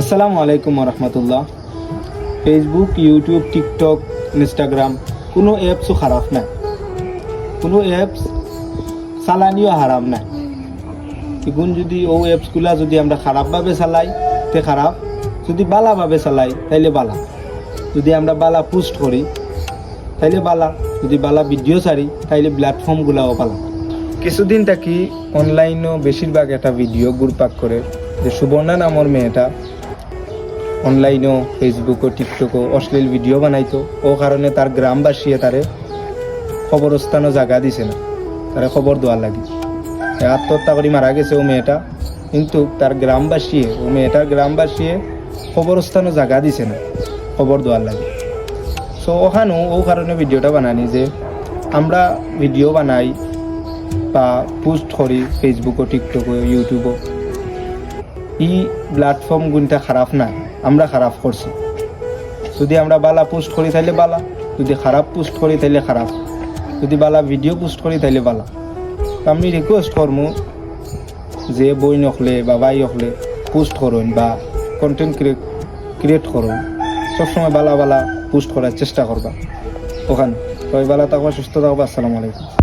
আসসালামু আলাইকুম রহমতুল্লাহ। Facebook, YouTube, TikTok, Instagram কোনো অ্যাপসও খারাপ না, কোনো অ্যাপস চালানিও হারাম না। এখন যদি ও অ্যাপসগুলা যদি আমরা খারাপভাবে চালাই তে খারাপ, যদি বালাভাবে চালাই তাইলে বালা। যদি আমরা বালা পোস্ট করি তাইলে বালা, যদি বালা ভিডিও ছাড়ি তাইলে প্ল্যাটফর্মগুলাও বালা। কিছুদিন থাকি অনলাইনও বেশিরভাগ একটা ভিডিও গ্রুপাক করে যে সুবর্ণা নামের মেয়েটা অনলাইনও ফেসবুকও টিকটকও অশ্লীল ভিডিও বানাইতো। ও কারণে তার গ্রামবাসীয়ে তারে খবরস্থানও জায়গা দিছে না, তারা খবর দেওয়ার লাগে। আত্মহত্যা করে মারা গেছে ও মেয়েটা, কিন্তু তার গ্রামবাসীয়ে ও মেয়েটার গ্রামবাসীয়ে খবরস্থানও জায়গা দিছে না খবর দেওয়ার লাগে। সো ওখানেও ও কারণে ভিডিওটা বানানি যে আমরা ভিডিও বানাই বা পোস্ট করি ফেসবুকও টিকটকও ইউটিউবও, এই প্ল্যাটফর্মগুলিটা খারাপ না, আমরা খারাপ করছি। যদি আমরা বালা পোস্ট করি তাইলে বালা, যদি খারাপ পোস্ট করি তাইলে খারাপ, যদি বালা ভিডিও পোস্ট করি তাইলে বালা। আমি রিকোয়েস্ট করবো যে বই নকলে বা ভাই হকলে পোস্ট করুন বা কন্টেন্ট ক্রিয়েট করুন, সবসময় বালা বালা পোস্ট করার চেষ্টা করবা। ওখানে সবাই বালা থাকবা, সুস্থ থাকবা। আসসালামু আলাইকুম।